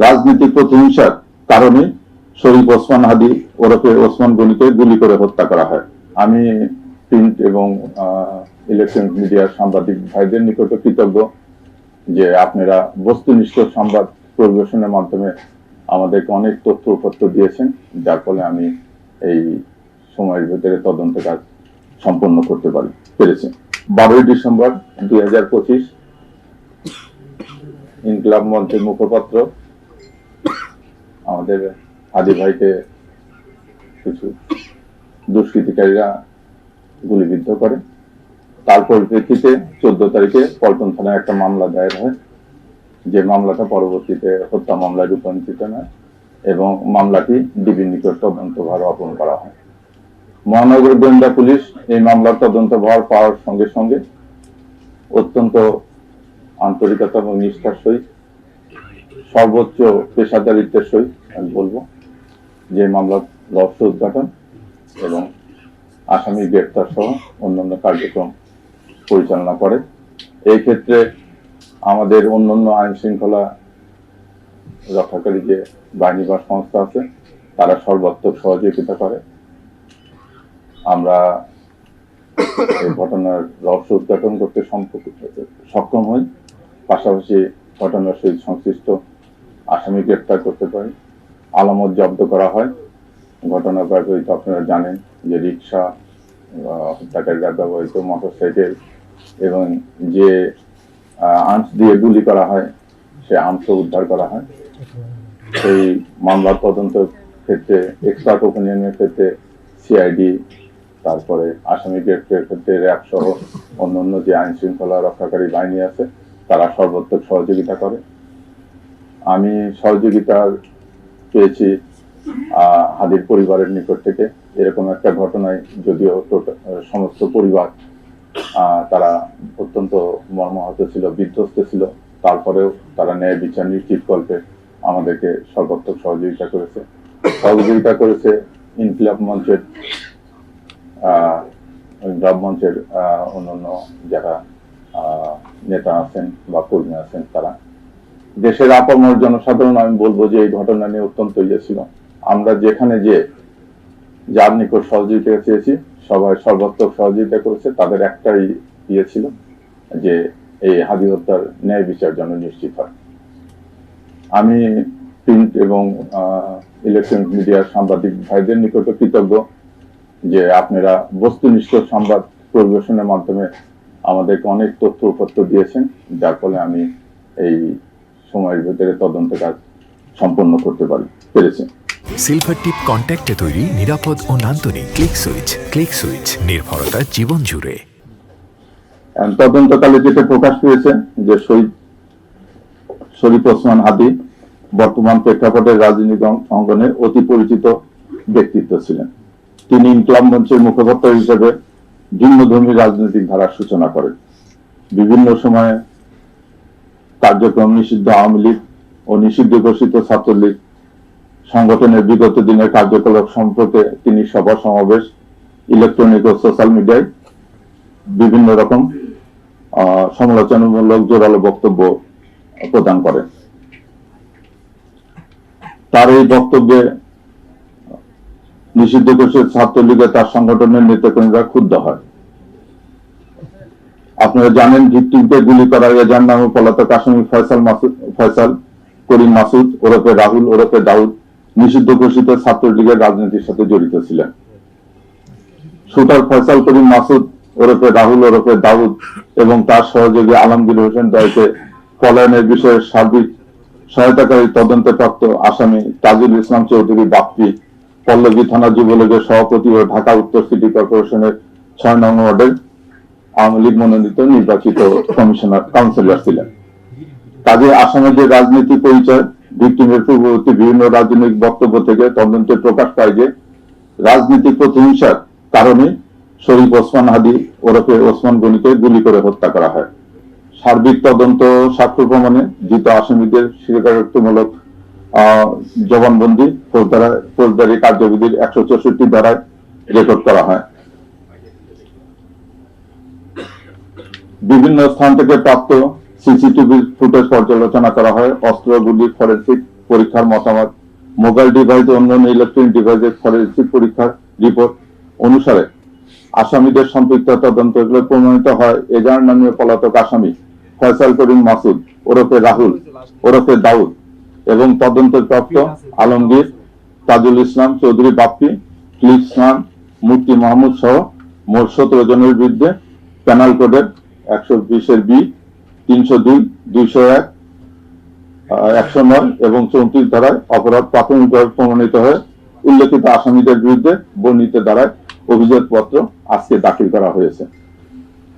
রাজনৈতিক প্রতিহিংসার কারণে শরীফ ওসমান হাদি ওরফে ওসমান গনিকে গুলি করে হত্যা করা হয়। আমি প্রিন্ট এবং ইলেকট্রনিক মিডিয়ার সাংবাদিক ভাইদের নিকট কৃতজ্ঞ যে আপনারা বস্তুনিষ্ঠ সংবাদ পরিবেশনের মাধ্যমে আমাদেরকে অনেক তথ্য উপত্য দিয়েছেন, যার ফলে আমি এই সময়ের ভিতরে তদন্ত কাজ সম্পন্ন করতে পেরেছি। 12ই ডিসেম্বর 2025 ইনকিলাব মঞ্চের মুখপাত্র আমাদের হাদি ভাইকে কিছু দুষ্কৃতিকারীরা গুলিবিদ্ধ করে। তার পরিপ্রেক্ষিতে 14 তারিখে পল্টন থানায় একটা মামলা দায়ের হয়, যে মামলাটা পরবর্তীতে হত্যা মামলায় রূপান্তরিত হয় এবং মামলাটি ডিবির নিকট তদন্তভার অর্পণ করা হয়। মহানগর গোয়েন্দা পুলিশ এই মামলার তদন্তভার পাওয়ার সঙ্গে সঙ্গে অত্যন্ত আন্তরিকতা এবং নিষ্ঠার সহিত সর্বোচ্চ পেশাদারিত্বের সহিত আমি বলবো যে মামলার রহস্য উদ্ঘাটন এবং আসামি গ্রেপ্তার সহ অন্যান্য কার্যক্রম পরিচালনা করে। এই ক্ষেত্রে আমাদের অন্যান্য আইন শৃঙ্খলা রক্ষাকারী যে বাহিনী বা সংস্থা আছে তারা সর্বাত্মক সহযোগিতা করে। আমরা এই ঘটনার রহস্য উদ্ঘাটন করতে সক্ষম হই, পাশাপাশি ঘটনার সহিত সংশ্লিষ্ট আসামি গ্রেপ্তার করতে পারি, আলামত জব্দ করা হয়। ঘটনার ব্যবহৃত আপনারা জানেন যে রিক্সা, হত্যাকারীরা ব্যবহৃত মোটরসাইকেল এবং যে আর্মস দিয়ে গুলি করা হয় সে আর্মসও উদ্ধার করা হয়। সেই মামলার তদন্ত ক্ষেত্রে এক্সপার্ট ওপিনিয়নের ক্ষেত্রে সিআইডি, তারপরে আসামি গ্রেপ্তারের ক্ষেত্রে র্যাব সহ অন্যান্য যে আইন শৃঙ্খলা রক্ষাকারী বাহিনী আছে তারা সর্বাত্মক সহযোগিতা করে। আমি সহযোগিতা পেয়েছি হাদির পরিবারের নিকট থেকে। এরকম একটা ঘটনায় যদিও সমস্ত পরিবার তারা অত্যন্ত মর্মাহত ছিল, বিধ্বস্ত ছিল, তারপরেও তারা ন্যায় বিচার নিশ্চিত কল্পে আমাদেরকে সর্বাত্মক সহযোগিতা করেছে ইনকিলাব মঞ্চের অন্যান্য যারা নেতা আছেন বা কর্মী আছেন তারা। দেশের আপামর জনসাধারণ আমি বলবো যে এই ঘটনা নিয়ে অত্যন্ত ছিল। আমরা যেখানে যার নিকট সহযোগিতা চেয়েছি সবাই সর্বাত্মক সহযোগিতা করেছে। তাদের একটাই ছিল যে এই হাদি হত্যার ন্যায় বিচার যেন নিশ্চিত হয়। আমি প্রিন্ট এবং ইলেকট্রনিক মিডিয়ার সাংবাদিক ভাইদের নিকট কৃতজ্ঞ যে আপনারা বস্তুনিষ্ঠ সংবাদ পরিবেশনের মাধ্যমে আমাদেরকে অনেক তথ্য উপত্য দিয়েছেন, যার ফলে আমি এই সময়ের ভিতরে তদন্ত কাজ সম্পন্ন করতে পেরেছি। সিলভার টিপ কন্ট্যাক্টে তৈরি নিরাপদ ও নান্দনিক ক্লিক সুইচ নির্ভরতা জীবন জুড়ে। তদন্তকালে যেটা প্রকাশ পেয়েছে যে শরীফ ওসমান হাদি বর্তমান প্রেক্ষাপটের রাজনৈতিক অঙ্গনে অতি পরিচিত ব্যক্তিত্ব ছিলেন। তিনি ইনকিলাব মঞ্চের মুখপাত্র হিসেবে ভিন্নধর্মী রাজনৈতিক ধারার সূচনা করেন। বিভিন্ন সময়ে কার্যক্রম নিষিদ্ধ আওয়ামী লীগ ও নিষিদ্ধ ঘোষিত ছাত্রলীগ সংগঠনের বিগত দিনের কার্যকলাপ সম্পর্কে তিনি সভা সমাবেশ, ইলেকট্রনিক ও সোশ্যাল মিডিয়ায় বিভিন্ন রকম সমালোচনামূলক জোরালো বক্তব্য প্রদান করেন। তার এই বক্তব্যে নিষিদ্ধ ঘোষিত ছাত্রলীগে তার সংগঠনের নেতাকর্মীরা ক্ষুব্ধ হয়। আপনারা জানেন ভিকটিমকে গুলি করার এজার নামে পলাতক আসামি ফয়সাল করিম মাসুদ ওরফে রাহুল ওরফে দাউদ নিষিদ্ধ ঘোষিত ছাত্রলীগের রাজনীতির সাথে জড়িত ছিলেন। শুটার ফয়সাল করিম মাসুদ ওরফে রাহুল ওরফে দাউদ এবং তার সহযোগী আলমগীর হোসেন দয়কে পলায়নের বিষয়ে সার্বিক সহায়তাকারী তদন্তে প্রাপ্ত আসামি তাজুল ইসলাম চৌধুরী বাপ্পি পল্লবী থানা যুবলীগের সভাপতি ও ঢাকা উত্তর সিটি কর্পোরেশনের 6 নং ওয়ার্ডের আওয়ামী লীগ মনোনীত নির্বাচিত কাউন্সিলর ছিলেন। কাজে আসামিদের রাজনীতি পরিচয়, ভিকটিমের পূর্ববর্তী বিভিন্ন রাজনৈতিক বক্তব্য থেকে তদন্তে প্রকাশ পায় যে রাজনীতিক প্রতিহিংসার কারণে শরীফ ওসমান হাদি ওরফে ওসমান গনিকে গুলি করে হত্যা করা হয়। সার্বিক তদন্ত সাক্ষ্য প্রমাণে ধৃত আসামিদের স্বীকারোক্তিমূলক জবানবন্দি ফৌজদারি কার্যবিধির 164 ধারায় রেকর্ড করা হয়। বিভিন্ন স্থান থেকে প্রাপ্ত সিসিটিভি ফুটেজ পর্যালোচনা করা হয়। অস্ত্র, গুলি, ফরেনসিক পরীক্ষার মতামত, মোবাইল ডিভাইস ও অন্যান্য ইলেকট্রনিক ডিভাইসের ফরেনসিক পরীক্ষার রিপোর্ট অনুসারে আসামিদের সম্পৃক্ত তদন্তগুলো প্রমাণিত হয় এজাহার নামীয় পলাতক আসামি ফয়সাল করিম মাসুদ ওরফে রাহুল ওরফে দাউদ এবং তদন্তপ্রাপ্ত আলমগীর, তাজুল ইসলাম চৌধুরী বাপ্পি, ফিলিপ ইসলাম, মুফতি মাহমুদ সহ মোট 17 জনের বিরুদ্ধে পেনাল কোডের 120 বি, 302, 201, 109 এবং 34 ধারায় অপরাধ প্রাথমিকভাবে প্রমাণিত হয়ে উল্লেখিত আসামিদের বিরুদ্ধে বর্ণিত ধারায় অভিযোগপত্র আজকে দাখিল করা হয়েছে।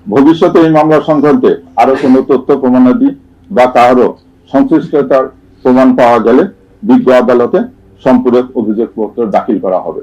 ভবিষ্যতে এই মামলা সংক্রান্তে আরো কোনো তথ্য প্রমাণাদি বা কারো সংশ্লিষ্টতার প্রমাণ পাওয়া গেলে বিজ্ঞ আদালতে সম্পূরক অভিযোগপত্র দাখিল করা হবে।